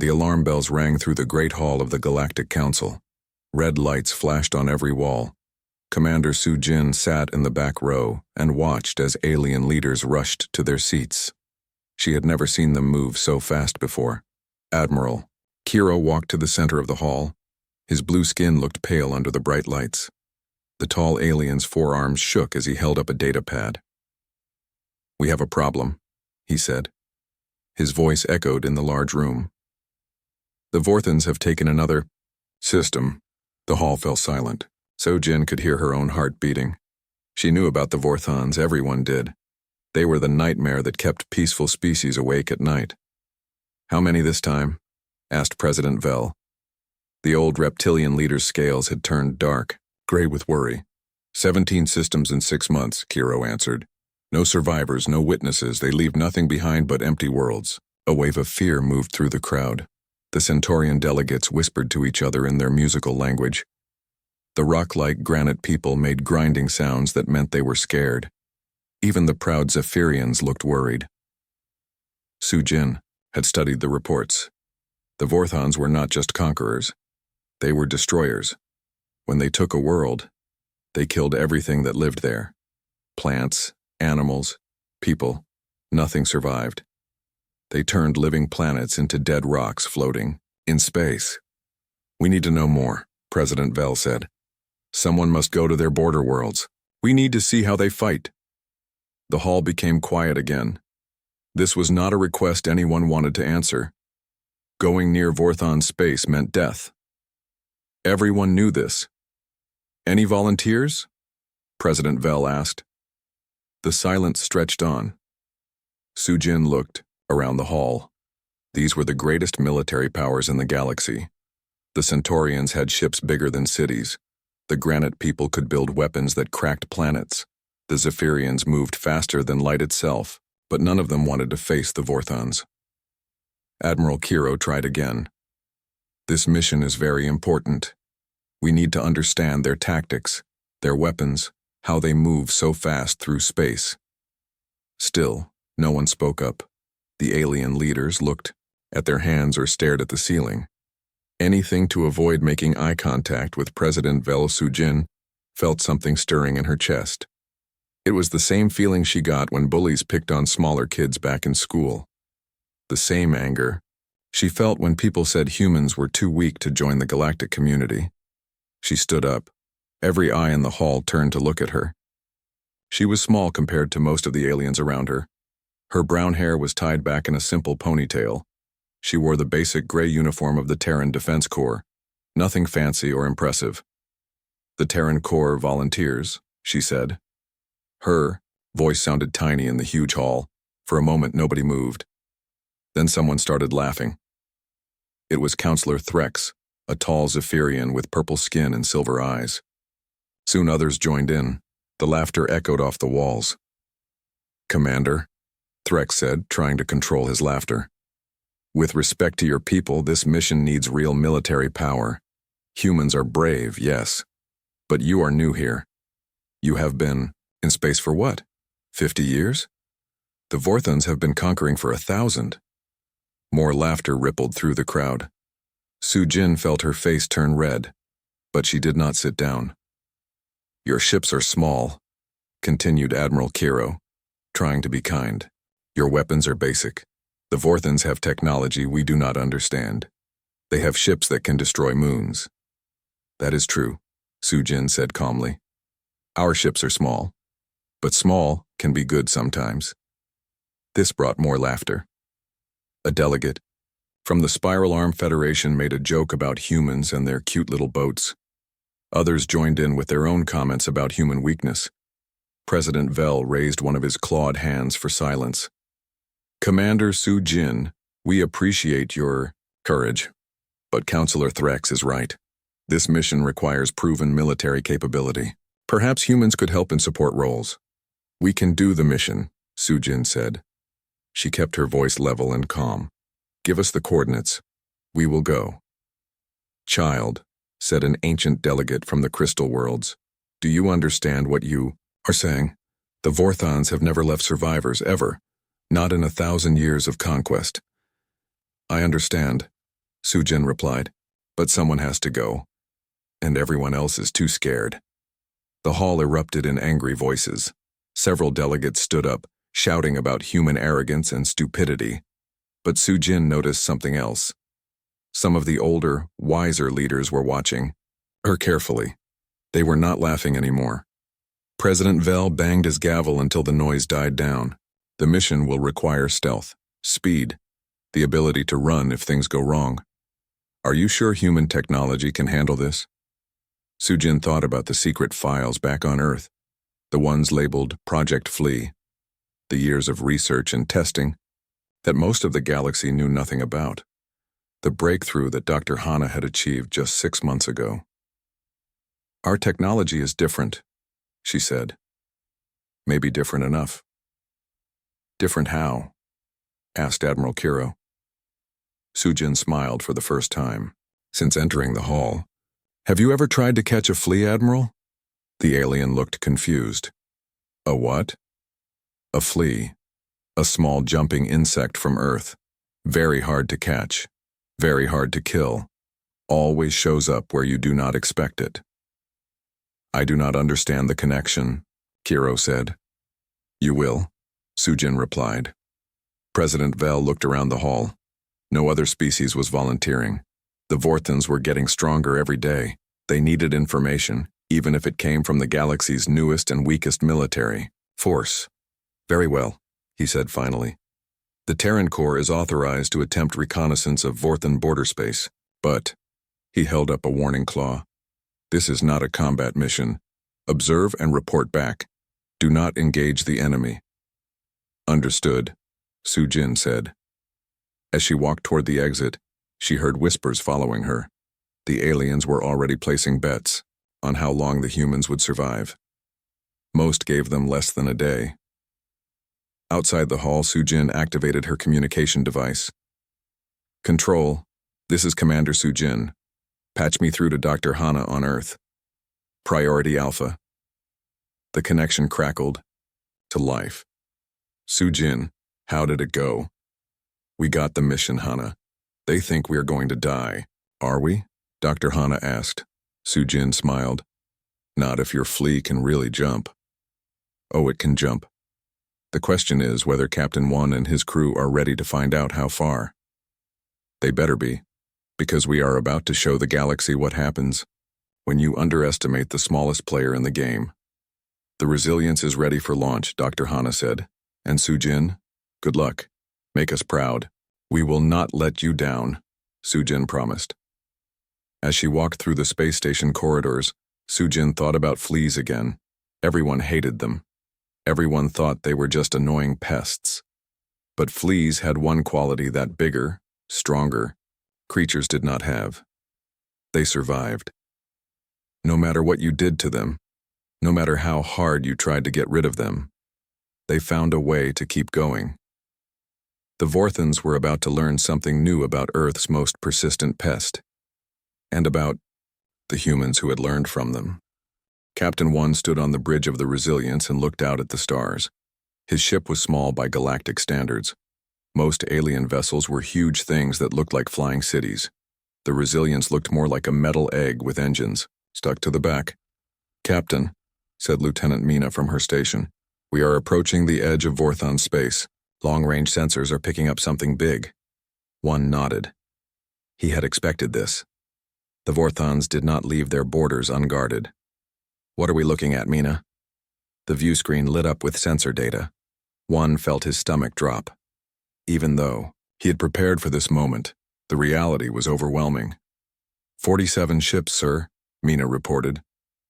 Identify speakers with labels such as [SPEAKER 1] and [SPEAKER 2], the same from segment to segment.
[SPEAKER 1] The alarm bells rang through the great hall of the Galactic Council. Red lights flashed on every wall. Commander Su-Jin sat in the back row and watched as alien leaders rushed to their seats. She had never seen them move so fast before. Admiral Kiro walked to the center of the hall. His blue skin looked pale under the bright lights. The tall alien's forearms shook as he held up a data pad. "We have a problem," he said. His voice echoed in the large room. "The Vorthans have taken another system." The hall fell silent. So-Jin could hear her own heart beating. She knew about the Vorthans, everyone did. They were the nightmare that kept peaceful species awake at night. "How many this time?" asked President Vell. The old reptilian leader's scales had turned dark, gray with worry. 17 systems in 6 months, Kiro answered. "No survivors, no witnesses, they leave nothing behind but empty worlds." A wave of fear moved through the crowd. The Centaurian delegates whispered to each other in their musical language. The rock-like granite people made grinding sounds that meant they were scared. Even the proud Zephyrians looked worried. Su-Jin had studied the reports. The Vorthans were not just conquerors. They were destroyers. When they took a world, they killed everything that lived there. Plants, animals, people, nothing survived. They turned living planets into dead rocks floating in space. "We need to know more," President Vell said. "Someone must go to their border worlds. We need to see how they fight." The hall became quiet again. This was not a request anyone wanted to answer. Going near Vorthon space meant death. Everyone knew this. "Any volunteers?" President Vell asked. The silence stretched on. Su-Jin looked around the hall. These were the greatest military powers in the galaxy. The Centaurians had ships bigger than cities. The granite people could build weapons that cracked planets. The Zephyrians moved faster than light itself, but none of them wanted to face the Vorthans. Admiral Kiro tried again. "This mission is very important. We need to understand their tactics, their weapons, how they move so fast through space." Still, no one spoke up. The alien leaders looked at their hands or stared at the ceiling. Anything to avoid making eye contact with President Vell. Su-Jin felt something stirring in her chest. It was the same feeling she got when bullies picked on smaller kids back in school. The same anger she felt when people said humans were too weak to join the galactic community. She stood up. Every eye in the hall turned to look at her. She was small compared to most of the aliens around her. Her brown hair was tied back in a simple ponytail. She wore the basic gray uniform of the Terran Defense Corps. Nothing fancy or impressive. "The Terran Corps volunteers," she said. Her voice sounded tiny in the huge hall. For a moment, nobody moved. Then someone started laughing. It was Counselor Threx, a tall Zephyrian with purple skin and silver eyes. Soon others joined in. The laughter echoed off the walls. "Commander," Threx said, trying to control his laughter. "With respect to your people, this mission needs real military power. Humans are brave, yes. But you are new here. You have been in space for what? 50 years? The Vorthans have been conquering for 1,000. More laughter rippled through the crowd. Su-Jin felt her face turn red, but she did not sit down. "Your ships are small," continued Admiral Kiro, trying to be kind. "Your weapons are basic. The Vorthans have technology we do not understand. They have ships that can destroy moons." "That is true," Su-Jin said calmly. "Our ships are small, but small can be good sometimes." This brought more laughter. A delegate from the Spiral Arm Federation made a joke about humans and their cute little boats. Others joined in with their own comments about human weakness. President Vell raised one of his clawed hands for silence. "Commander Su-Jin, we appreciate your courage, but Counselor Threx is right. This mission requires proven military capability. Perhaps humans could help in support roles." "We can do the mission," Su-Jin said. She kept her voice level and calm. "Give us the coordinates. We will go." "Child," said an ancient delegate from the Crystal Worlds, "do you understand what you are saying? The Vorthans have never left survivors, ever. Not in 1,000 years of conquest." "I understand," Sujin replied. But someone has to go, and everyone else is too scared. The hall erupted in angry voices. Several delegates stood up, shouting about human arrogance and stupidity. But Sujin noticed something else. Some of the older, wiser leaders were watching her carefully. They were not laughing anymore. President Vel banged his gavel until the noise died down. The mission will require stealth, speed, the ability to run if things go wrong. Are you sure human technology can handle this? Sujin thought about the secret files back on Earth, the ones labeled Project Flea, the years of research and testing that most of the galaxy knew nothing about, the breakthrough that Dr. Hana had achieved just 6 months ago. Our technology is different, she said. Maybe different enough. Different how? Asked Admiral Kiro. Sujin smiled for the first time since entering the hall. Have you ever tried to catch a flea, Admiral? The alien looked confused. A what? A flea. A small jumping insect from Earth. Very hard to catch. Very hard to kill. Always shows up where you do not expect it. I do not understand the connection, Kiro said. You will, Sujin replied. President Vel looked around the hall. No other species was volunteering. The Vorthans were getting stronger every day. They needed information, even if it came from the galaxy's newest and weakest military force. Very well, he said finally. The Terran Corps is authorized to attempt reconnaissance of Vorthan border space, but, he held up a warning claw, this is not a combat mission. Observe and report back. Do not engage the enemy. Understood, Sujin said. As she walked toward the exit, she heard whispers following her. The aliens were already placing bets on how long the humans would survive. Most gave them less than a day. Outside the hall, Sujin activated her communication device. Control, this is Commander Sujin. Patch me through to Dr. Hana on Earth. Priority Alpha. The connection crackled to life. Sujin, how did it go? We got the mission, Hana. They think we are going to die. Are we? Dr. Hana asked. Sujin smiled. Not if your flea can really jump. Oh, it can jump. The question is whether Captain Wan and his crew are ready to find out how far. They better be, because we are about to show the galaxy what happens when you underestimate the smallest player in the game. The Resilience is ready for launch, Dr. Hana said. And Sujin, good luck. Make us proud. We will not let you down, Sujin promised. As she walked through the space station corridors, Sujin thought about fleas again. Everyone hated them. Everyone thought they were just annoying pests. But fleas had one quality that bigger, stronger creatures did not have. They survived. No matter what you did to them, no matter how hard you tried to get rid of them, they found a way to keep going. The Vorthans were about to learn something new about Earth's most persistent pest, and about the humans who had learned from them. Captain One stood on the bridge of the Resilience and looked out at the stars. His ship was small by galactic standards. Most alien vessels were huge things that looked like flying cities. The Resilience looked more like a metal egg with engines, stuck to the back. Captain, said Lieutenant Mina from her station, we are approaching the edge of Vorthon space. Long-range sensors are picking up something big. One nodded. He had expected this. The Vorthons did not leave their borders unguarded. What are we looking at, Mina? The view screen lit up with sensor data. One felt his stomach drop. Even though he had prepared for this moment, the reality was overwhelming. 47 ships, sir, Mina reported.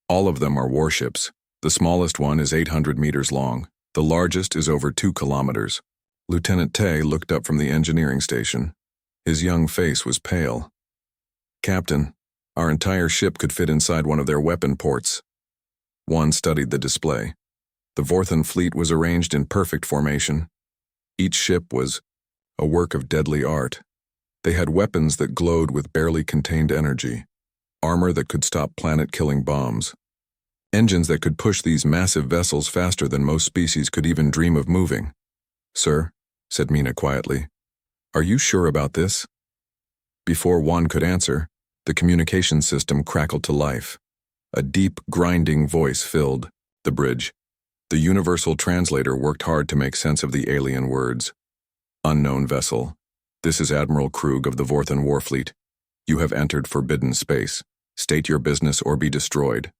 [SPEAKER 1] All of them are warships. The smallest one is 800 meters long. The largest is over 2 kilometers. Lieutenant Tay looked up from the engineering station. His young face was pale. Captain, our entire ship could fit inside one of their weapon ports. One studied the display. The Vorthan fleet was arranged in perfect formation. Each ship was a work of deadly art. They had weapons that glowed with barely contained energy, armor that could stop planet-killing bombs, engines that could push these massive vessels faster than most species could even dream of moving. Sir, said Mina quietly, are you sure about this? Before Juan could answer, the communication system crackled to life. A deep, grinding voice filled the bridge. The universal translator worked hard to make sense of the alien words. Unknown vessel. This is Admiral Krug of the Vorthan Warfleet. You have entered forbidden space. State your business or be destroyed.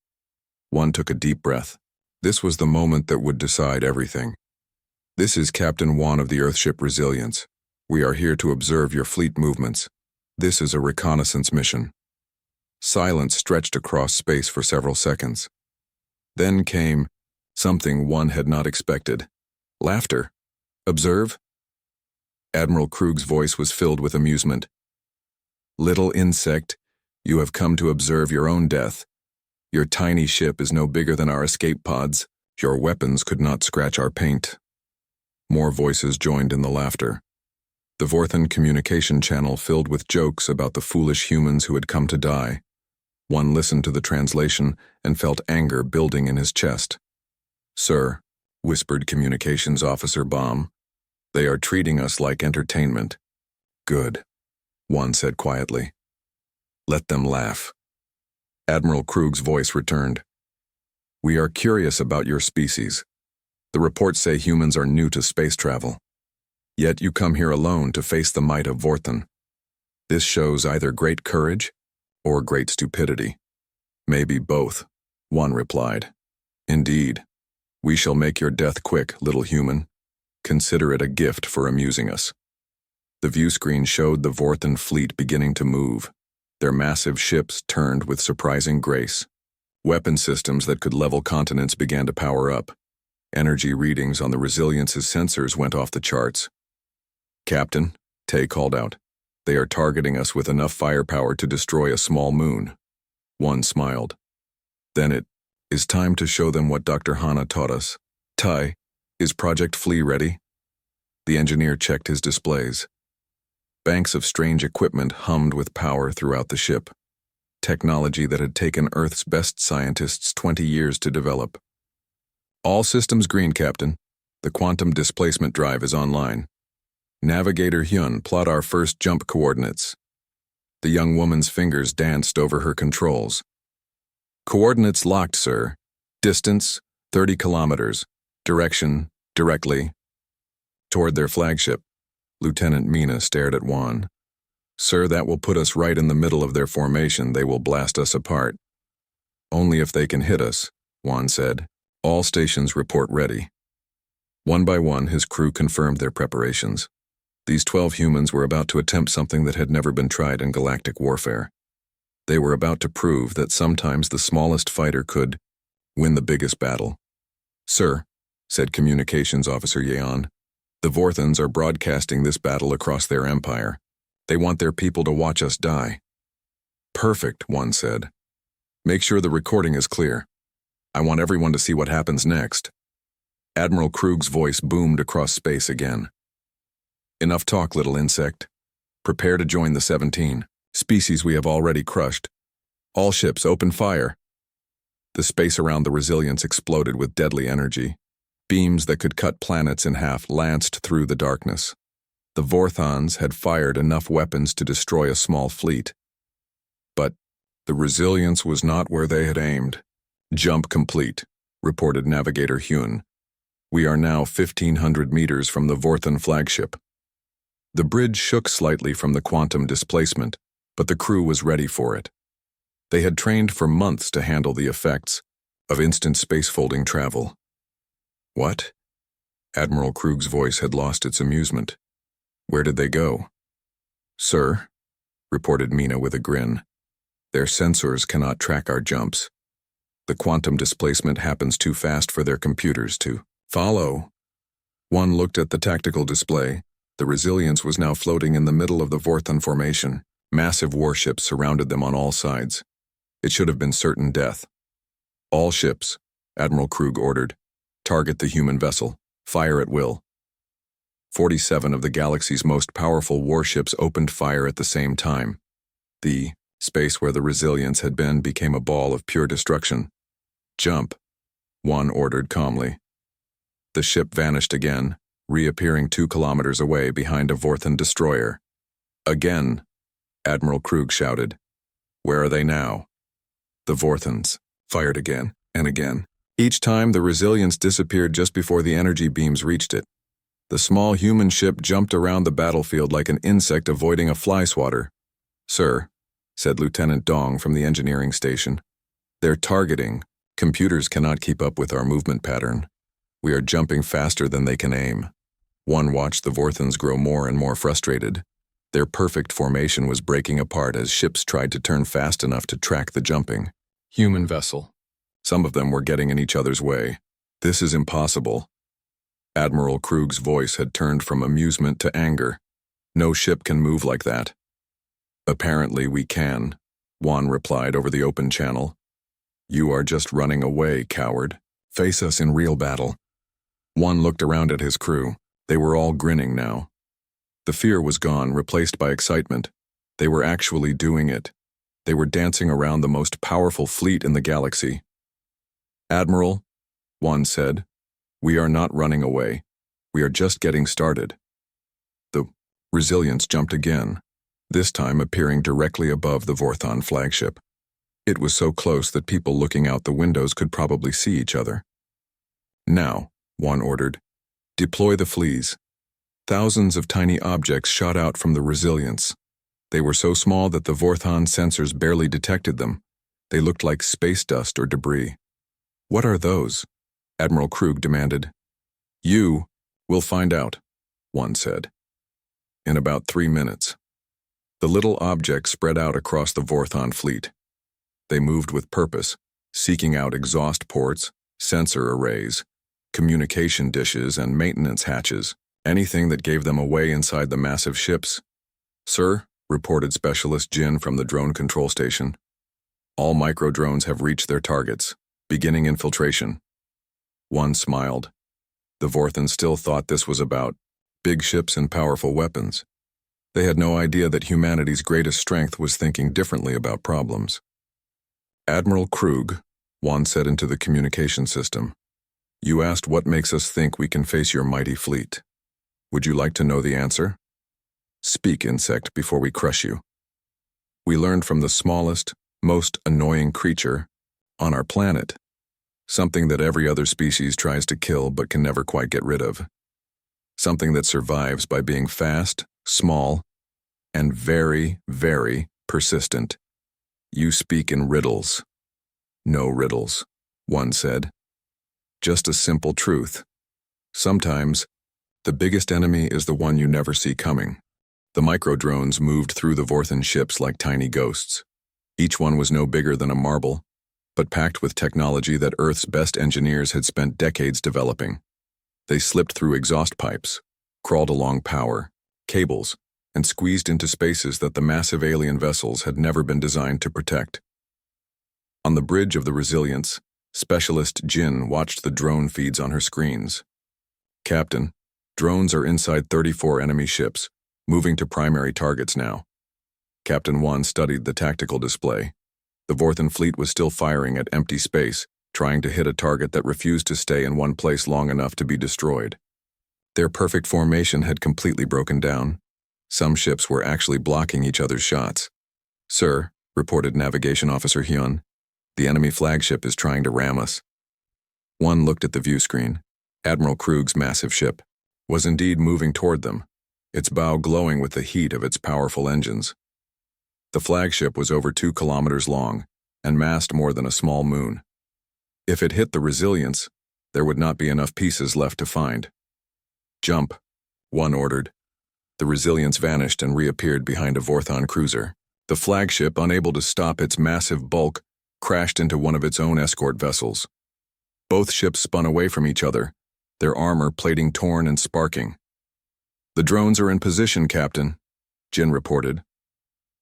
[SPEAKER 1] One took a deep breath. This was the moment that would decide everything. This is Captain Juan of the Earthship Resilience. We are here to observe your fleet movements. This is a reconnaissance mission. Silence stretched across space for several seconds. Then came something one had not expected. Laughter. Observe? Admiral Krug's voice was filled with amusement. Little insect, you have come to observe your own death. Your tiny ship is no bigger than our escape pods. Your weapons could not scratch our paint. More voices joined in the laughter. The Vorthan communication channel filled with jokes about the foolish humans who had come to die. One listened to the translation and felt anger building in his chest. Sir, whispered Communications Officer Baum, they are treating us like entertainment. Good, one said quietly. Let them laugh. Admiral Krug's voice returned. We are curious about your species. The reports say humans are new to space travel. Yet you come here alone to face the might of Vorthan. This shows either great courage or great stupidity. Maybe both, one replied. Indeed. We shall make your death quick, little human. Consider it a gift for amusing us. The view screen showed the Vorthan fleet beginning to move. Their massive ships turned with surprising grace. Weapon systems that could level continents began to power up. Energy readings on the Resilience's sensors went off the charts. Captain, Tay called out. They are targeting us with enough firepower to destroy a small moon. One smiled. Then it is time to show them what Dr. Hana taught us. Tai, is Project Flea ready? The engineer checked his displays. Banks of strange equipment hummed with power throughout the ship. Technology that had taken Earth's best scientists 20 years to develop. All systems green, Captain. The quantum displacement drive is online. Navigator Hyun, plot our first jump coordinates. The young woman's fingers danced over her controls. Coordinates locked, sir. Distance, 30 kilometers. Direction, directly. Toward their flagship. Lieutenant Mina stared at Juan. Sir, that will put us right in the middle of their formation. They will blast us apart. Only if they can hit us, Juan said. All stations report ready. One by one, his crew confirmed their preparations. These 12 humans were about to attempt something that had never been tried in galactic warfare. They were about to prove that sometimes the smallest fighter could win the biggest battle. Sir, said Communications Officer Yeon, the Vorthans are broadcasting this battle across their empire. They want their people to watch us die. Perfect, one said. Make sure the recording is clear. I want everyone to see what happens next. Admiral Krug's voice boomed across space again. Enough talk, little insect. Prepare to join the 17 species we have already crushed. All ships open fire. The space around the Resilience exploded with deadly energy. Beams that could cut planets in half lanced through the darkness. The Vorthans had fired enough weapons to destroy a small fleet. But the Resilience was not where they had aimed. Jump complete, reported Navigator Hyun. We are now 1,500 meters from the Vorthan flagship. The bridge shook slightly from the quantum displacement, but the crew was ready for it. They had trained for months to handle the effects of instant space-folding travel. What? Admiral Krug's voice had lost its amusement. Where did they go? Sir, reported Mina with a grin. Their sensors cannot track our jumps. The quantum displacement happens too fast for their computers to follow. One looked at the tactical display. The Resilience was now floating in the middle of the Vorthan formation. Massive warships surrounded them on all sides. It should have been certain death. All ships, Admiral Krug ordered. Target the human vessel. Fire at will. 47 of the galaxy's most powerful warships opened fire at the same time. The space where the Resilience had been became a ball of pure destruction. Jump, one ordered calmly. The ship vanished again, reappearing 2 kilometers away behind a Vorthan destroyer. Again, Admiral Krug shouted. Where are they now? The Vorthons fired again and again. Each time, the Resilience disappeared just before the energy beams reached it. The small human ship jumped around the battlefield like an insect avoiding a fly swatter. Sir, said Lieutenant Dong from the engineering station, they're targeting. Computers cannot keep up with our movement pattern. We are jumping faster than they can aim. One watched the Vorthons grow more and more frustrated. Their perfect formation was breaking apart as ships tried to turn fast enough to track the jumping. Human vessel. Some of them were getting in each other's way. This is impossible. Admiral Krug's voice had turned from amusement to anger. No ship can move like that. Apparently we can, Juan replied over the open channel. You are just running away, coward. Face us in real battle. Juan looked around at his crew. They were all grinning now. The fear was gone, replaced by excitement. They were actually doing it. They were dancing around the most powerful fleet in the galaxy. Admiral, Juan said, we are not running away. We are just getting started. The Resilience jumped again, this time appearing directly above the Vorthon flagship. It was so close that people looking out the windows could probably see each other. Now, Juan ordered, deploy the Fleas. Thousands of tiny objects shot out from the Resilience. They were so small that the Vorthon sensors barely detected them. They looked like space dust or debris. What are those? Admiral Krug demanded. You will find out, one said. In about 3 minutes. The little objects spread out across the Vorthon fleet. They moved with purpose, seeking out exhaust ports, sensor arrays, communication dishes, and maintenance hatches, anything that gave them away inside the massive ships. Sir, reported Specialist Jin from the drone control station. All micro-drones have reached their targets, beginning infiltration. One smiled. The Vorthons still thought this was about big ships and powerful weapons. They had no idea that humanity's greatest strength was thinking differently about problems. Admiral Krug, Juan said into the communication system, you asked what makes us think we can face your mighty fleet. Would you like to know the answer? Speak, insect, before we crush you. We learned from the smallest, most annoying creature on our planet, something that every other species tries to kill but can never quite get rid of. Something that survives by being fast, small, and very, very persistent. You speak in riddles. No riddles, one said. Just a simple truth. Sometimes, the biggest enemy is the one you never see coming. The micro-drones moved through the Vorthon ships like tiny ghosts. Each one was no bigger than a marble, but packed with technology that Earth's best engineers had spent decades developing. They slipped through exhaust pipes, crawled along power, cables, and squeezed into spaces that the massive alien vessels had never been designed to protect. On the bridge of the Resilience, Specialist Jin watched the drone feeds on her screens. Captain, drones are inside 34 enemy ships, moving to primary targets now. Captain Juan studied the tactical display. The Vorthon fleet was still firing at empty space, trying to hit a target that refused to stay in one place long enough to be destroyed. Their perfect formation had completely broken down. Some ships were actually blocking each other's shots. Sir, reported Navigation Officer Hyun, the enemy flagship is trying to ram us. One looked at the view screen. Admiral Krug's massive ship was indeed moving toward them, its bow glowing with the heat of its powerful engines. The flagship was over 2 kilometers long and massed more than a small moon. If it hit the Resilience, there would not be enough pieces left to find. Jump, one ordered. The Resilience vanished and reappeared behind a Vorthon cruiser. The flagship, unable to stop its massive bulk, crashed into one of its own escort vessels. Both ships spun away from each other, their armor plating torn and sparking. The drones are in position, Captain, Jin reported.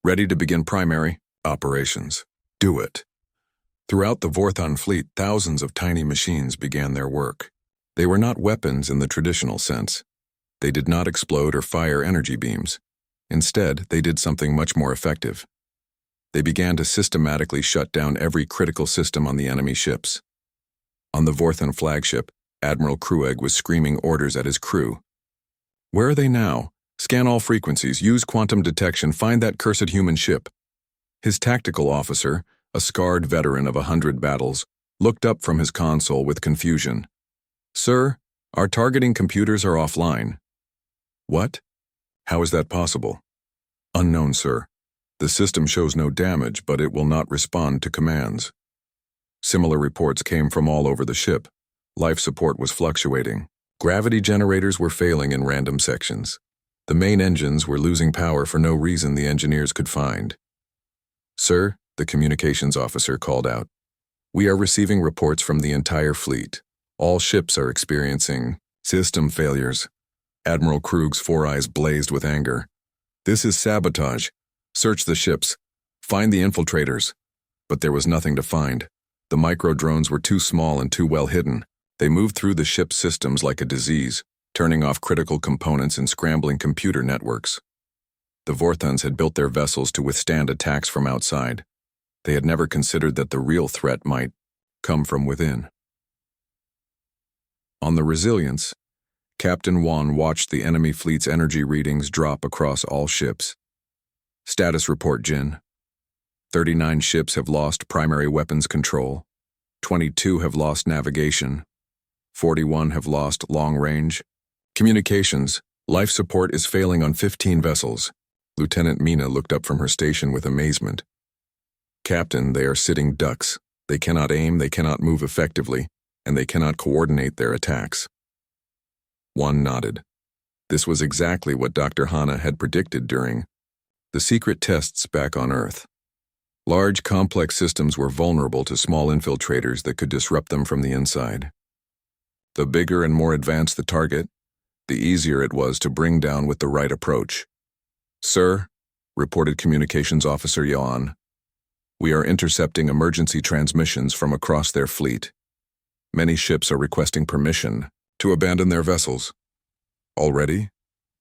[SPEAKER 1] Ready to begin primary operations. Do it. Throughout the Vorthon fleet, thousands of tiny machines began their work. They were not weapons in the traditional sense. They did not explode or fire energy beams. Instead, they did something much more effective. They began to systematically shut down every critical system on the enemy ships. On the Vorthon flagship, Admiral Krueg was screaming orders at his crew. Where are they now? Scan all frequencies, use quantum detection, find that cursed human ship. His tactical officer, a scarred veteran of 100 battles, looked up from his console with confusion. Sir, our targeting computers are offline. What? How is that possible? Unknown, sir. The system shows no damage, but it will not respond to commands. Similar reports came from all over the ship. Life support was fluctuating. Gravity generators were failing in random sections. The main engines were losing power for no reason the engineers could find. Sir, the communications officer called out. We are receiving reports from the entire fleet. All ships are experiencing system failures. Admiral Krug's 4 eyes blazed with anger. This is sabotage. Search the ships. Find the infiltrators. But there was nothing to find. The micro-drones were too small and too well hidden. They moved through the ship's systems like a disease, turning off critical components and scrambling computer networks. The Vorthons had built their vessels to withstand attacks from outside. They had never considered that the real threat might come from within. On the Resilience, Captain Wan watched the enemy fleet's energy readings drop across all ships. Status report, Jin. 39 ships have lost primary weapons control. 22 have lost navigation. 41 have lost long range. Communications. Life support is failing on 15 vessels. Lieutenant Mina looked up from her station with amazement. Captain, they are sitting ducks. They cannot aim, they cannot move effectively, and they cannot coordinate their attacks. One nodded. This was exactly what Dr. Hana had predicted during the secret tests back on Earth. Large, complex systems were vulnerable to small infiltrators that could disrupt them from the inside. The bigger and more advanced the target, the easier it was to bring down with the right approach. Sir, reported Communications Officer Yuan, we are intercepting emergency transmissions from across their fleet. Many ships are requesting permission to abandon their vessels. Already?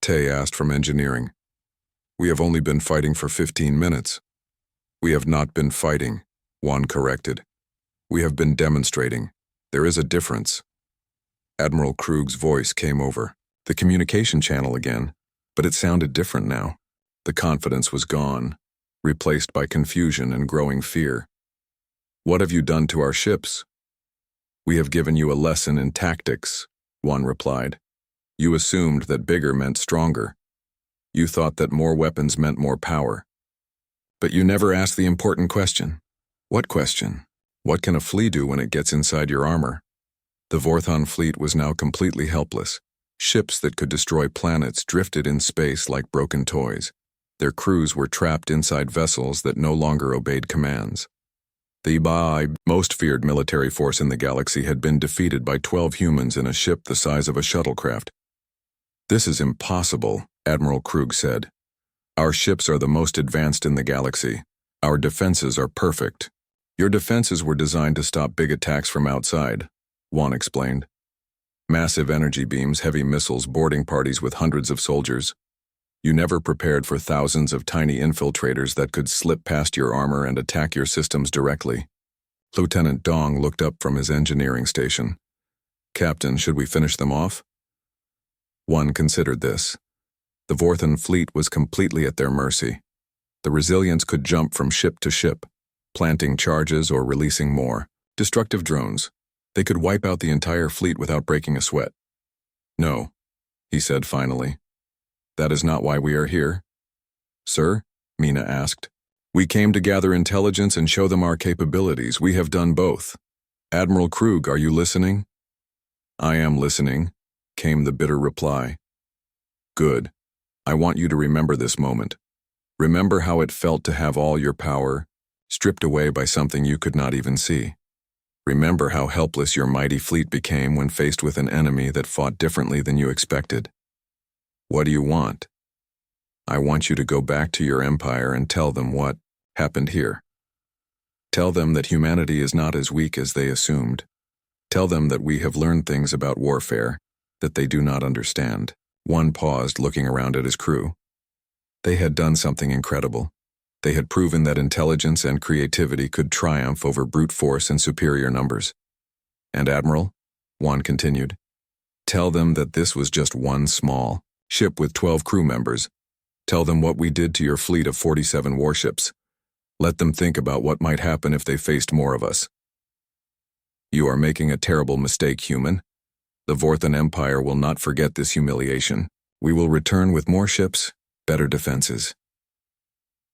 [SPEAKER 1] Tay asked from engineering. We have only been fighting for 15 minutes. We have not been fighting, Juan corrected. We have been demonstrating. There is a difference. Admiral Krug's voice came over the communication channel again, but it sounded different now. The confidence was gone, replaced by confusion and growing fear. What have you done to our ships? We have given you a lesson in tactics, Juan replied. You assumed that bigger meant stronger. You thought that more weapons meant more power. But you never asked the important question. What question? What can a flea do when it gets inside your armor? The Vorthon fleet was now completely helpless. Ships that could destroy planets drifted in space like broken toys. Their crews were trapped inside vessels that no longer obeyed commands. The most feared military force in the galaxy had been defeated by 12 humans in a ship the size of a shuttlecraft. This is impossible, Admiral Krug said. Our ships are the most advanced in the galaxy. Our defenses are perfect. Your defenses were designed to stop big attacks from outside, Juan explained. Massive energy beams, heavy missiles, boarding parties with hundreds of soldiers. You never prepared for thousands of tiny infiltrators that could slip past your armor and attack your systems directly. Lieutenant Dong looked up from his engineering station. Captain, should we finish them off? One considered this. The Vorthon fleet was completely at their mercy. The Resilience could jump from ship to ship, planting charges or releasing more destructive drones. They could wipe out the entire fleet without breaking a sweat. No, he said finally. That is not why we are here. Sir, Mina asked. We came to gather intelligence and show them our capabilities. We have done both. Admiral Krug, are you listening? I am listening, came the bitter reply. Good. I want you to remember this moment. Remember how it felt to have all your power stripped away by something you could not even see. Remember how helpless your mighty fleet became when faced with an enemy that fought differently than you expected. What do you want? I want you to go back to your empire and tell them what happened here. Tell them that humanity is not as weak as they assumed. Tell them that we have learned things about warfare that they do not understand. One paused, looking around at his crew. They had done something incredible. They had proven that intelligence and creativity could triumph over brute force and superior numbers. And Admiral, Juan continued, tell them that this was just one small Ship with 12 crew members. Tell them what we did to your fleet of 47 warships. Let them think about what might happen if they faced more of us. You are making a terrible mistake, human. The Vorthan Empire will not forget this humiliation. We will return with more ships, better defenses.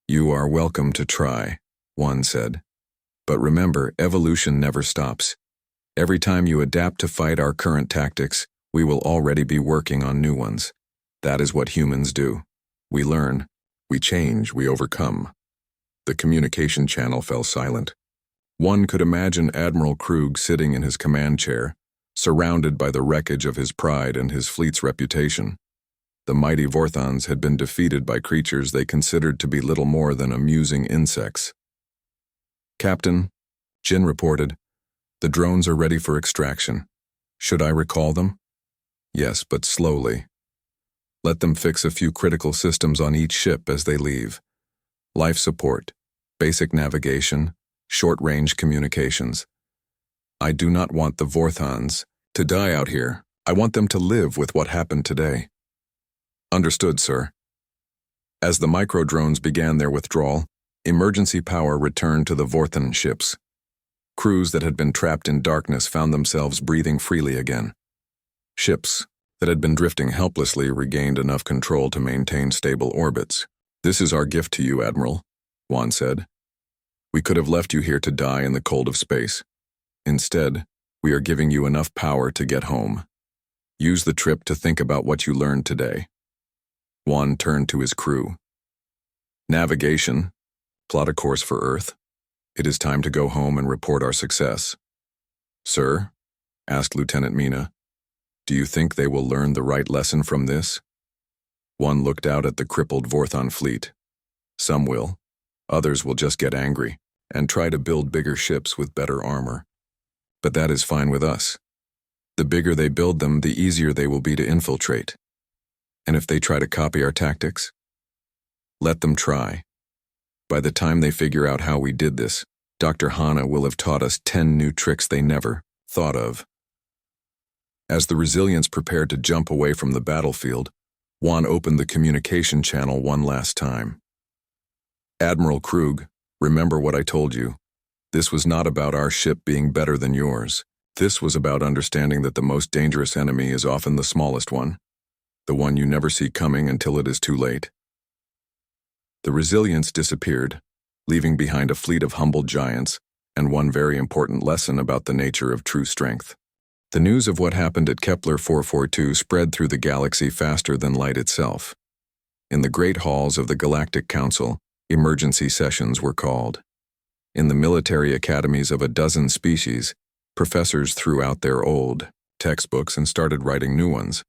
[SPEAKER 1] You are welcome to try, one said. But remember, evolution never stops. Every time you adapt to fight our current tactics, we will already be working on new ones. That is what humans do. We learn, we change, we overcome. The communication channel fell silent. One could imagine Admiral Krug sitting in his command chair, surrounded by the wreckage of his pride and his fleet's reputation. The mighty Vorthons had been defeated by creatures they considered to be little more than amusing insects. Captain, Jin reported, the drones are ready for extraction. Should I recall them? Yes, but slowly. Let them fix a few critical systems on each ship as they leave. Life support, basic navigation, short-range communications. I do not want the Vorthons to die out here. I want them to live with what happened today. Understood, sir. As the micro-drones began their withdrawal, emergency power returned to the Vorthan ships. Crews that had been trapped in darkness found themselves breathing freely again. Ships that had been drifting helplessly regained enough control to maintain stable orbits. This is our gift to you, Admiral, Juan said. We could have left you here to die in the cold of space. Instead, we are giving you enough power to get home. Use the trip to think about what you learned today. Juan turned to his crew. Navigation. Plot a course for Earth. It is time to go home and report our success. Sir, asked Lieutenant Mina, do you think they will learn the right lesson from this? One looked out at the crippled Vorthon fleet. Some will. Others will just get angry and try to build bigger ships with better armor. But that is fine with us. The bigger they build them, the easier they will be to infiltrate. And if they try to copy our tactics, let them try. By the time they figure out how we did this, Dr. Hana will have taught us 10 new tricks they never thought of. As the Resilients prepared to jump away from the battlefield, Juan opened the communication channel one last time. Admiral Krug, remember what I told you. This was not about our ship being better than yours. This was about understanding that the most dangerous enemy is often the smallest one, the one you never see coming until it is too late. The Resilients disappeared, leaving behind a fleet of humble giants and one very important lesson about the nature of true strength. The news of what happened at Kepler 442 spread through the galaxy faster than light itself. In the great halls of the Galactic Council, emergency sessions were called. In the military academies of a dozen species, professors threw out their old textbooks and started writing new ones.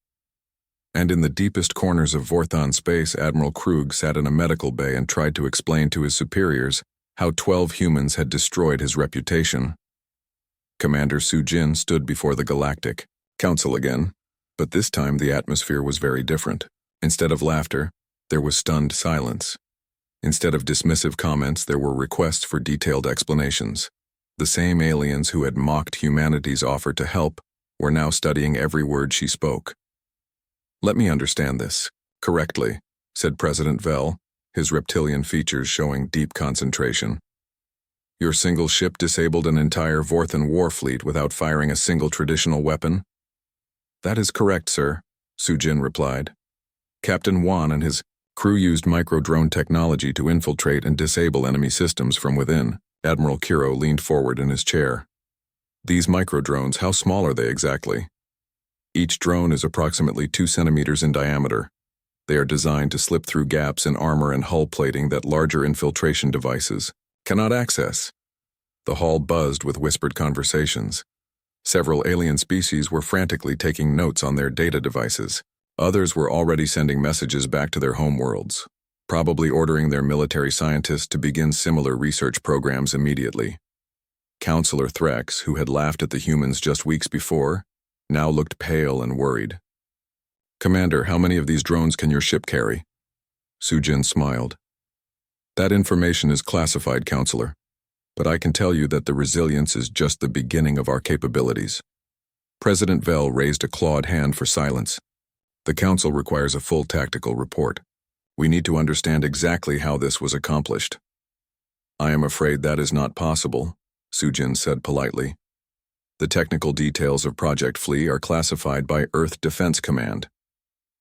[SPEAKER 1] And in the deepest corners of Vorthon space, Admiral Krug sat in a medical bay and tried to explain to his superiors how 12 humans had destroyed his reputation. Commander Su-Jin stood before the Galactic Council again, but this time the atmosphere was very different. Instead of laughter, there was stunned silence. Instead of dismissive comments, there were requests for detailed explanations. The same aliens who had mocked humanity's offer to help were now studying every word she spoke. Let me understand this correctly, said President Vell, his reptilian features showing deep concentration. Your single ship disabled an entire Vorthan war fleet without firing a single traditional weapon? That is correct, sir, Su-Jin replied. Captain Juan and his crew used micro-drone technology to infiltrate and disable enemy systems from within. Admiral Kiro leaned forward in his chair. These micro-drones, how small are they exactly? Each drone is approximately 2 centimeters in diameter. They are designed to slip through gaps in armor and hull plating that larger infiltration devices cannot access. The hall buzzed with whispered conversations. Several alien species were frantically taking notes on their data devices. Others were already sending messages back to their homeworlds, probably ordering their military scientists to begin similar research programs immediately. Counselor Thrax, who had laughed at the humans just weeks before, now looked pale and worried. Commander, how many of these drones can your ship carry? Su-Jin smiled. That information is classified, Counselor, but I can tell you that the Resilience is just the beginning of our capabilities. President Vell raised a clawed hand for silence. The Council requires a full tactical report. We need to understand exactly how this was accomplished. I am afraid that is not possible, Sujin said politely. The technical details of Project Flea are classified by Earth Defense Command.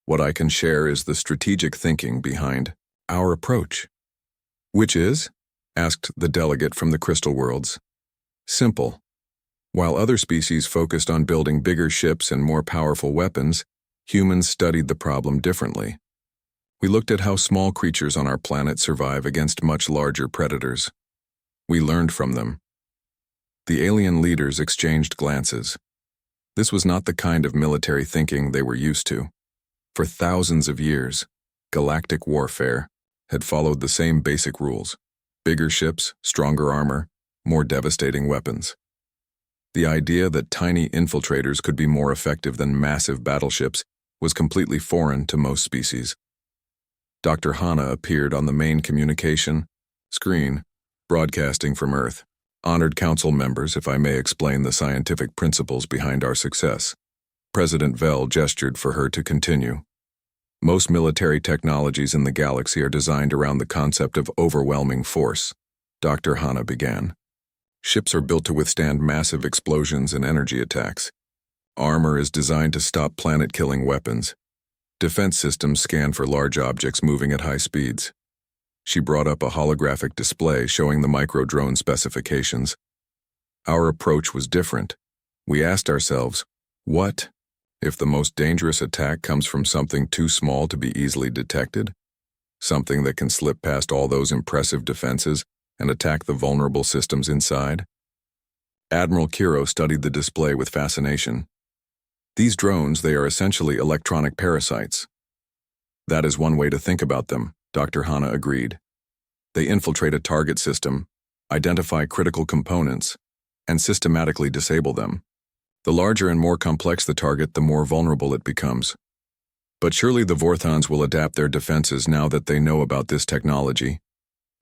[SPEAKER 1] What I can share is the strategic thinking behind our approach. Which is? Asked the delegate from the Crystal Worlds. Simple. While other species focused on building bigger ships and more powerful weapons, humans studied the problem differently. We looked at how small creatures on our planet survive against much larger predators. We learned from them. The alien leaders exchanged glances. This was not the kind of military thinking they were used to. For thousands of years, galactic warfare had followed the same basic rules: bigger ships, stronger armor, more devastating weapons. The idea that tiny infiltrators could be more effective than massive battleships was completely foreign to most species. Dr. Hana appeared on the main communication screen, broadcasting from Earth. Honored Council members, if I may explain the scientific principles behind our success. President Vell gestured for her to continue. Most military technologies in the galaxy are designed around the concept of overwhelming force, Dr. Hana began. Ships are built to withstand massive explosions and energy attacks. Armor is designed to stop planet-killing weapons. Defense systems scan for large objects moving at high speeds. She brought up a holographic display showing the micro-drone specifications. Our approach was different. We asked ourselves, what if the most dangerous attack comes from something too small to be easily detected? Something that can slip past all those impressive defenses and attack the vulnerable systems inside? Admiral Kiro studied the display with fascination. These drones, they are essentially electronic parasites. That is one way to think about them, Dr. Hana agreed. They infiltrate a target system, identify critical components, and systematically disable them. The larger and more complex the target, the more vulnerable it becomes. But surely the Vorthons will adapt their defenses now that they know about this technology,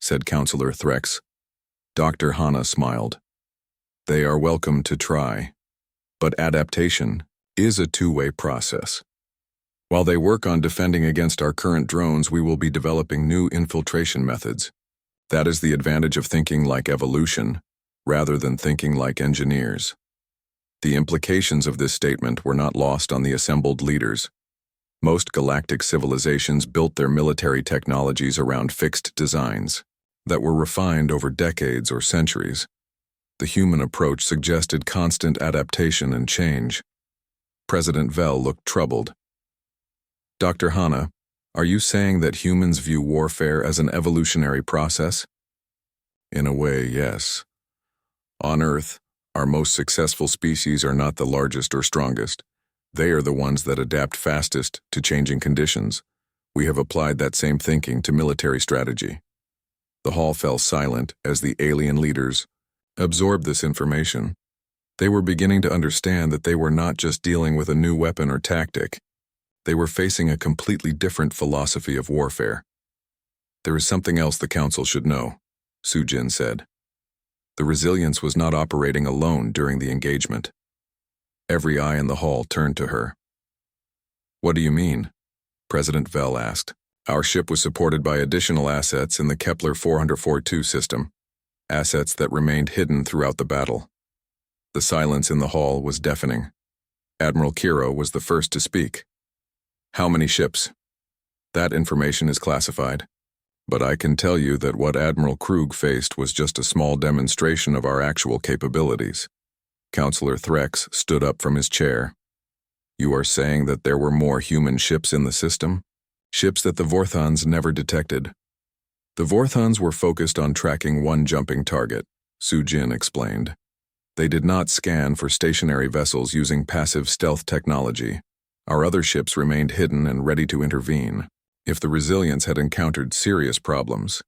[SPEAKER 1] said Counselor Threx. Dr. Hana smiled. They are welcome to try. But adaptation is a two-way process. While they work on defending against our current drones, we will be developing new infiltration methods. That is the advantage of thinking like evolution, rather than thinking like engineers. The implications of this statement were not lost on the assembled leaders. Most galactic civilizations built their military technologies around fixed designs that were refined over decades or centuries. The human approach suggested constant adaptation and change. President Vell looked troubled. Dr. Hana, are you saying that humans view warfare as an evolutionary process? In a way, yes. On Earth, our most successful species are not the largest or strongest. They are the ones that adapt fastest to changing conditions. We have applied that same thinking to military strategy. The hall fell silent as the alien leaders absorbed this information. They were beginning to understand that they were not just dealing with a new weapon or tactic. They were facing a completely different philosophy of warfare. There is something else the Council should know, Sujin said. The Resilience was not operating alone during the engagement. Every eye in the hall turned to her. What do you mean? President Vell asked. Our ship was supported by additional assets in the Kepler 442 system, assets that remained hidden throughout the battle. The silence in the hall was deafening. Admiral Kiro was the first to speak. How many ships? That information is classified. But I can tell you that what Admiral Krug faced was just a small demonstration of our actual capabilities. Counselor Threx stood up from his chair. You are saying that there were more human ships in the system? Ships that the Vorthons never detected. The Vorthons were focused on tracking one jumping target, Sujin explained. They did not scan for stationary vessels using passive stealth technology. Our other ships remained hidden and ready to intervene if the Resilience had encountered serious problems.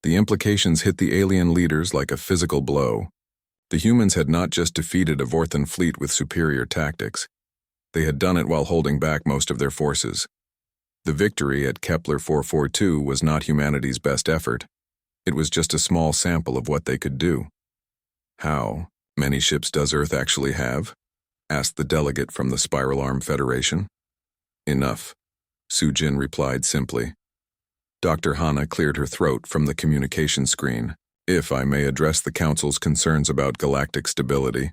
[SPEAKER 1] The implications hit the alien leaders like a physical blow. The humans had not just defeated a Vorthon fleet with superior tactics. They had done it while holding back most of their forces. The victory at Kepler 442 was not humanity's best effort. It was just a small sample of what they could do. How many ships does Earth actually have? Asked the delegate from the Spiral Arm Federation. Enough, Su-Jin replied simply. Dr. Hana cleared her throat from the communication screen. If I may address the Council's concerns about galactic stability.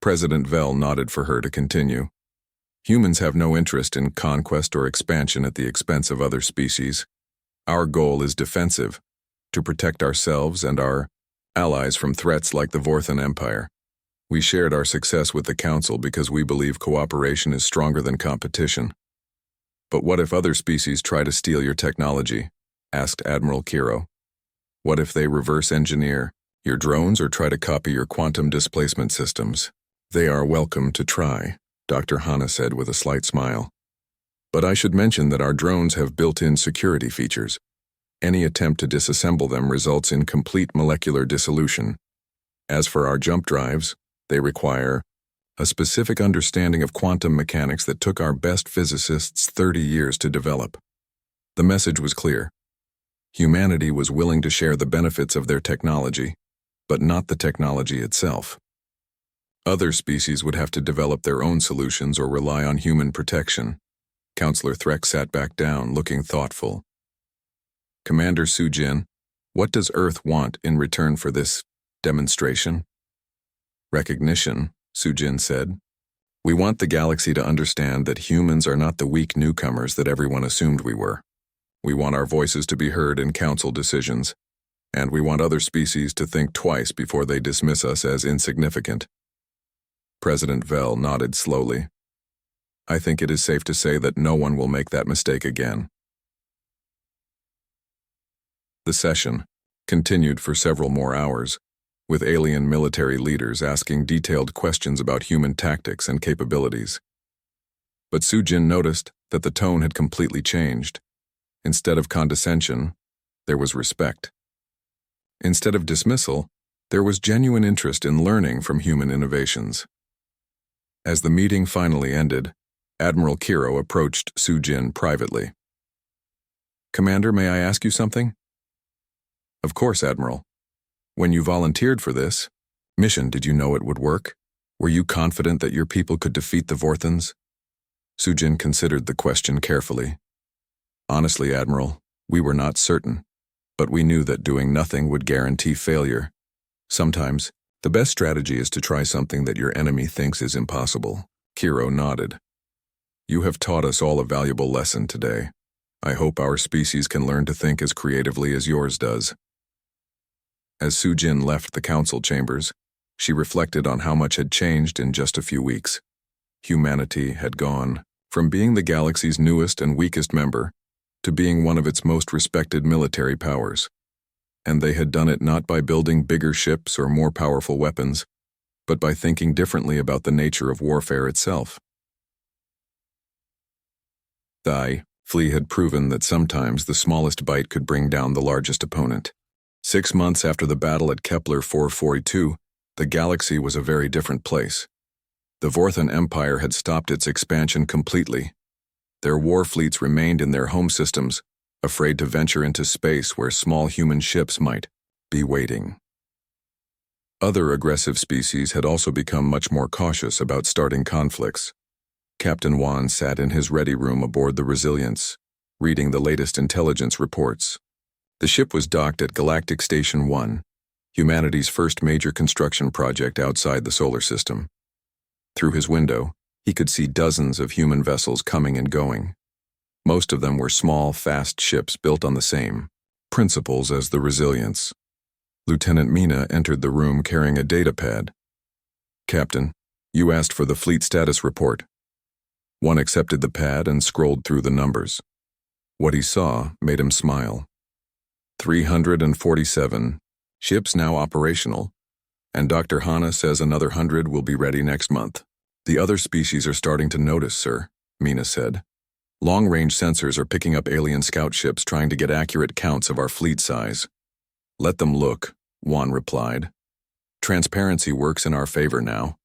[SPEAKER 1] President Vell nodded for her to continue. Humans have no interest in conquest or expansion at the expense of other species. Our goal is defensive, to protect ourselves and our allies from threats like the Vorthan Empire. We shared our success with the Council because we believe cooperation is stronger than competition. But what if other species try to steal your technology? Asked Admiral Kiro. What if they reverse engineer your drones or try to copy your quantum displacement systems? They are welcome to try, Dr. Hana said with a slight smile. But I should mention that our drones have built-in security features. Any attempt to disassemble them results in complete molecular dissolution. As for our jump drives, they require a specific understanding of quantum mechanics that took our best physicists 30 years to develop. The message was clear. Humanity was willing to share the benefits of their technology, but not the technology itself. Other species would have to develop their own solutions or rely on human protection. Counselor Threck sat back down, looking thoughtful. Commander Su-Jin, what does Earth want in return for this demonstration? Recognition, Su-Jin said. We want the galaxy to understand that humans are not the weak newcomers that everyone assumed we were. We want our voices to be heard in council decisions, and we want other species to think twice before they dismiss us as insignificant. President Vell nodded slowly. I think it is safe to say that no one will make that mistake again. The session continued for several more hours, with alien military leaders asking detailed questions about human tactics and capabilities. But Su-Jin noticed that the tone had completely changed. Instead of condescension, there was respect. Instead of dismissal, there was genuine interest in learning from human innovations. As the meeting finally ended, Admiral Kiro approached Su-Jin privately. Commander, may I ask you something? Of course, Admiral. When you volunteered for this mission, did you know it would work? Were you confident that your people could defeat the Vorthans? Su-Jin considered the question carefully. Honestly, Admiral, we were not certain, but we knew that doing nothing would guarantee failure. Sometimes, the best strategy is to try something that your enemy thinks is impossible. Kiro nodded. You have taught us all a valuable lesson today. I hope our species can learn to think as creatively as yours does. As Su-Jin left the council chambers, she reflected on how much had changed in just a few weeks. Humanity had gone from being the galaxy's newest and weakest member to being one of its most respected military powers. And they had done it not by building bigger ships or more powerful weapons, but by thinking differently about the nature of warfare itself. Flea had proven that sometimes the smallest bite could bring down the largest opponent. 6 months after the battle at Kepler 442, the galaxy was a very different place. The Vorthan Empire had stopped its expansion completely. Their war fleets remained in their home systems, afraid to venture into space where small human ships might be waiting. Other aggressive species had also become much more cautious about starting conflicts. Captain Wan sat in his ready room aboard the Resilience, reading the latest intelligence reports. The ship was docked at Galactic Station 1, humanity's first major construction project outside the solar system. Through his window, he could see dozens of human vessels coming and going. Most of them were small, fast ships built on the same principles as the Resilience. Lieutenant Mina entered the room carrying a datapad. Captain, you asked for the fleet status report. One accepted the pad and scrolled through the numbers. What he saw made him smile. 347 ships now operational, and Dr. Hana says another 100 will be ready next month. The other species are starting to notice, sir, Mina said. Long-range sensors are picking up alien scout ships trying to get accurate counts of our fleet size. Let them look, Juan replied. Transparency works in our favor now.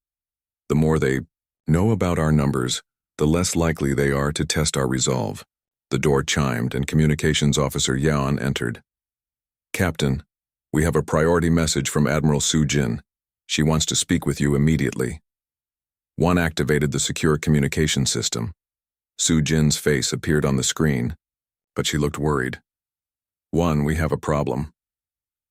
[SPEAKER 1] The more they know about our numbers, the less likely they are to test our resolve. The door chimed and Communications Officer Yan entered. Captain, we have a priority message from Admiral Su-Jin. She wants to speak with you immediately. One activated the secure communication system. Su Jin's face appeared on the screen, but she looked worried. "1, we have a problem.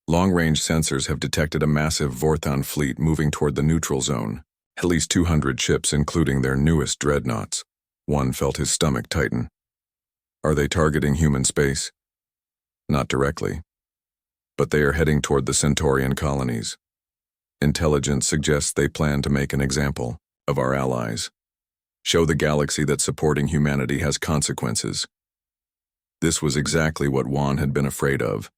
[SPEAKER 1] Long-range sensors have detected a massive Vorthon fleet moving toward the neutral zone. At least 200 ships, including their newest dreadnoughts." One felt his stomach tighten. "Are they targeting human space?" "Not directly. But they are heading toward the Centaurian colonies. Intelligence suggests they plan to make an example of our allies. Show the galaxy that supporting humanity has consequences." This was exactly what Juan had been afraid of.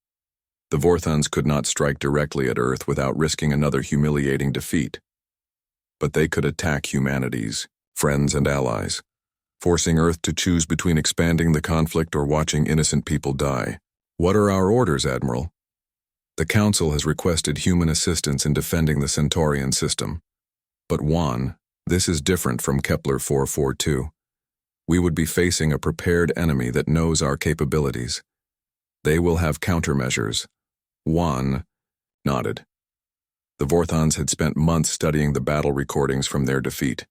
[SPEAKER 1] The Vorthons could not strike directly at Earth without risking another humiliating defeat. But they could attack humanity's friends and allies, forcing Earth to choose between expanding the conflict or watching innocent people die. "What are our orders, Admiral?" "The Council has requested human assistance in defending the Centaurian system. But Juan, this is different from Kepler 442. We would be facing a prepared enemy that knows our capabilities. They will have countermeasures." Juan nodded. The Vorthons had spent months studying the battle recordings from their defeat.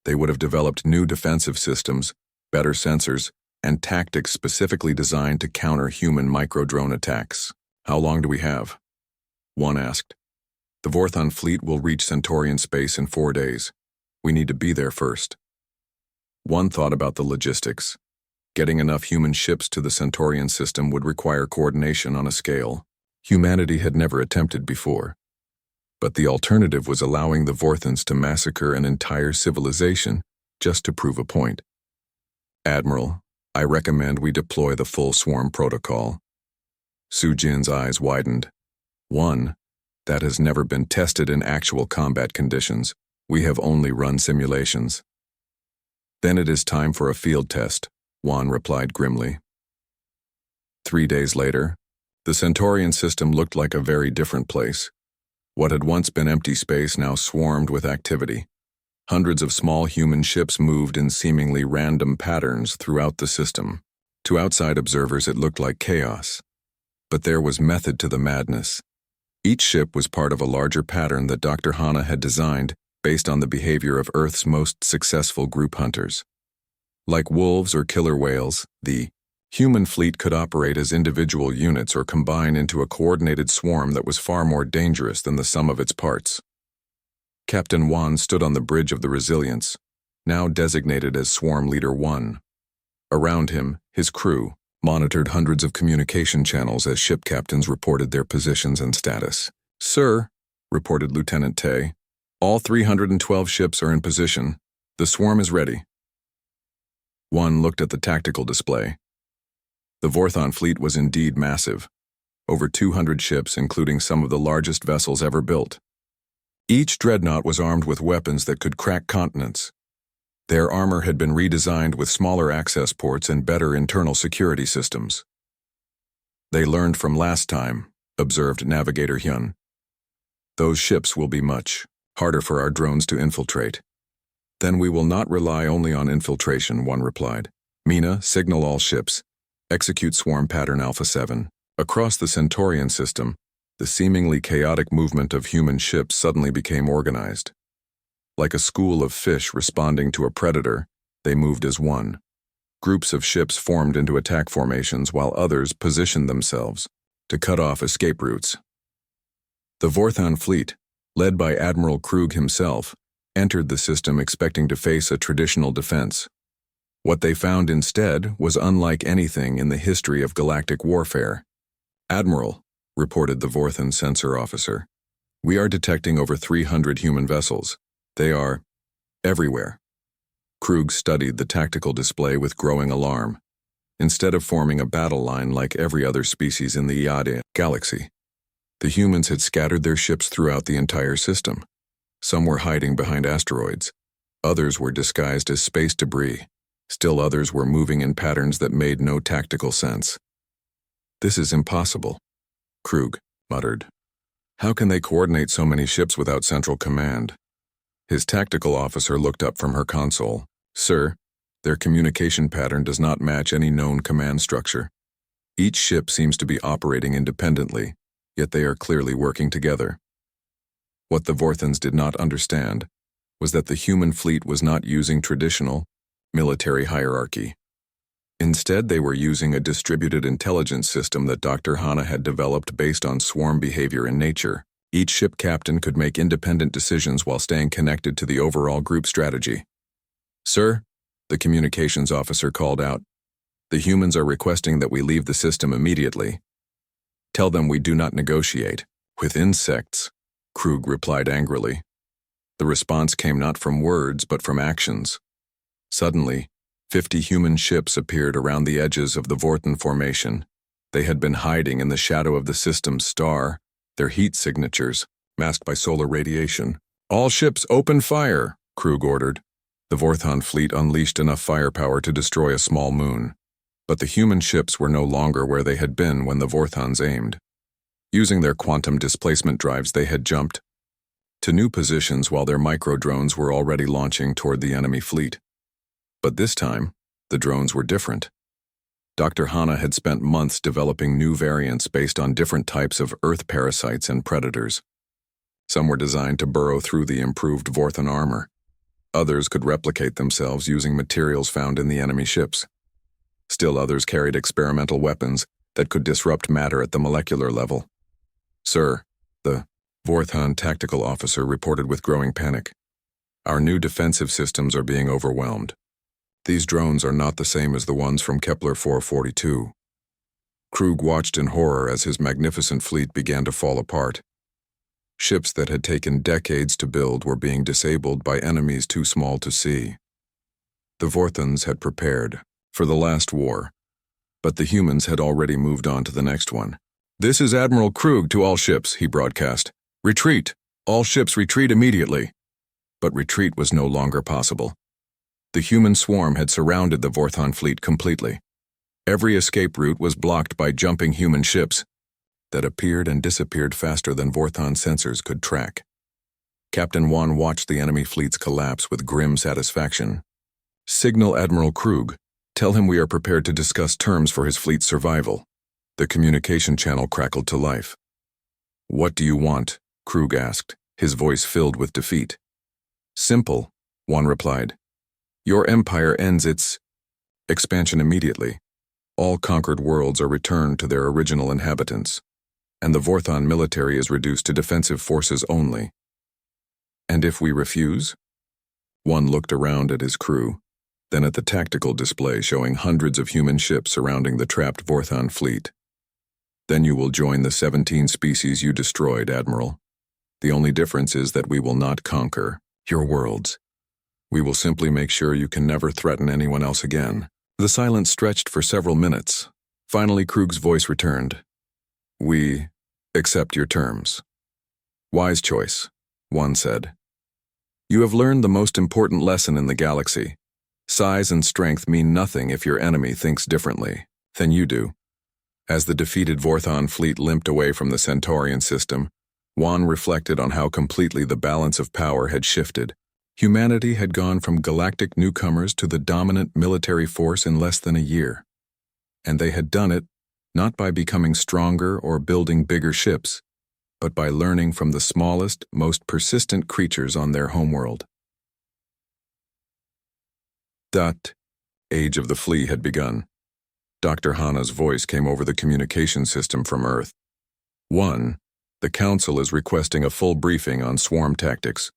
[SPEAKER 1] They would have developed new defensive systems, better sensors, and tactics specifically designed to counter human micro-drone attacks. "How long do we have?" Juan asked. "The Vorthon fleet will reach Centaurian space in 4 days. We need to be there first." Juan thought about the logistics. Getting enough human ships to the Centaurian system would require coordination on a scale humanity had never attempted before. But the alternative was allowing the Vorthons to massacre an entire civilization just to prove a point. "Admiral, I recommend we deploy the full swarm protocol." Su Jin's eyes widened. "1, that has never been tested in actual combat conditions. We have only run simulations." "Then it is time for a field test," Juan replied grimly. 3 days later, the Centaurian system looked like a very different place. What had once been empty space now swarmed with activity. Hundreds of small human ships moved in seemingly random patterns throughout the system. To outside observers, it looked like chaos. But there was method to the madness. Each ship was part of a larger pattern that Dr. Hanna had designed based on the behavior of Earth's most successful group hunters. Like wolves or killer whales, the human fleet could operate as individual units or combine into a coordinated swarm that was far more dangerous than the sum of its parts. Captain Juan stood on the bridge of the Resilience, now designated as Swarm Leader 1. Around him, his crew monitored hundreds of communication channels as ship captains reported their positions and status. "Sir," reported Lieutenant Tay, "all 312 ships are in position. The swarm is ready." Juan looked at the tactical display. The Vorthon fleet was indeed massive. Over 200 ships, including some of the largest vessels ever built. Each dreadnought was armed with weapons that could crack continents. Their armor had been redesigned with smaller access ports and better internal security systems. "They learned from last time," observed Navigator Hyun. "Those ships will be much harder for our drones to infiltrate." "Then we will not rely only on infiltration," one replied. "Mina, signal all ships. Execute swarm pattern Alpha 7. Across the Centaurian system, the seemingly chaotic movement of human ships suddenly became organized. Like a school of fish responding to a predator, they moved as one. Groups of ships formed into attack formations while others positioned themselves to cut off escape routes. The Vorthon fleet, led by Admiral Krug himself, entered the system expecting to face a traditional defense. What they found instead was unlike anything in the history of galactic warfare. "Admiral," reported the Vorthon sensor officer, "we are detecting over 300 human vessels. They are everywhere." Krug studied the tactical display with growing alarm. Instead of forming a battle line like every other species in the Iade galaxy, the humans had scattered their ships throughout the entire system. Some were hiding behind asteroids. Others were disguised as space debris. Still others were moving in patterns that made no tactical sense. "This is impossible," Krug muttered. "How can they coordinate so many ships without central command?" His tactical officer looked up from her console. "Sir, their communication pattern does not match any known command structure. Each ship seems to be operating independently, yet they are clearly working together." What the Vorthons did not understand was that the human fleet was not using traditional, military hierarchy. Instead, they were using a distributed intelligence system that Dr. Hana had developed based on swarm behavior in nature. Each ship captain could make independent decisions while staying connected to the overall group strategy. "Sir," the communications officer called out, "the humans are requesting that we leave the system immediately. Tell them we do not negotiate with insects," Krug replied angrily. The response came not from words but from actions. Suddenly, 50 human ships appeared around the edges of the Vorten formation. They had been hiding in the shadow of the system's star, their heat signatures masked by solar radiation. "All ships open fire," Krug ordered. The Vorthon fleet unleashed enough firepower to destroy a small moon. But the human ships were no longer where they had been when the Vorthons aimed. Using their quantum displacement drives, they had jumped to new positions while their micro-drones were already launching toward the enemy fleet. But this time, the drones were different. Dr. Hana had spent months developing new variants based on different types of Earth parasites and predators. Some were designed to burrow through the improved Vorthon armor. Others could replicate themselves using materials found in the enemy ships. Still others carried experimental weapons that could disrupt matter at the molecular level. "Sir," the Vorthon tactical officer reported with growing panic, "our new defensive systems are being overwhelmed. These drones are not the same as the ones from Kepler 442. Krug watched in horror as his magnificent fleet began to fall apart. Ships that had taken decades to build were being disabled by enemies too small to see. The Vorthons had prepared for the last war, but the humans had already moved on to the next one. "This is Admiral Krug to all ships," he broadcast. "Retreat! All ships retreat immediately!" But retreat was no longer possible. The human swarm had surrounded the Vorthon fleet completely. Every escape route was blocked by jumping human ships that appeared and disappeared faster than Vorthon sensors could track. Captain Wan watched the enemy fleets collapse with grim satisfaction. "Signal Admiral Krug. Tell him we are prepared to discuss terms for his fleet's survival." The communication channel crackled to life. "What do you want?" Krug asked, his voice filled with defeat. "Simple," Wan replied. "Your empire ends its expansion immediately. All conquered worlds are returned to their original inhabitants, and the Vorthon military is reduced to defensive forces only." "And if we refuse?" Wan looked around at his crew, then at the tactical display showing hundreds of human ships surrounding the trapped Vorthon fleet. "Then you will join the 17 species you destroyed, Admiral. The only difference is that we will not conquer your worlds. We will simply make sure you can never threaten anyone else again." The silence stretched for several minutes. Finally, Krug's voice returned. "We accept your terms." "Wise choice," Wan said. "You have learned the most important lesson in the galaxy. Size and strength mean nothing if your enemy thinks differently than you do." As the defeated Vorthon fleet limped away from the Centaurian system, Wan reflected on how completely the balance of power had shifted. Humanity had gone from galactic newcomers to the dominant military force in less than a year. And they had done it not by becoming stronger or building bigger ships, but by learning from the smallest, most persistent creatures on their homeworld. Age of the Flea had begun. Dr. Hana's voice came over the communication system from Earth. 1. The Council is requesting a full briefing on swarm tactics.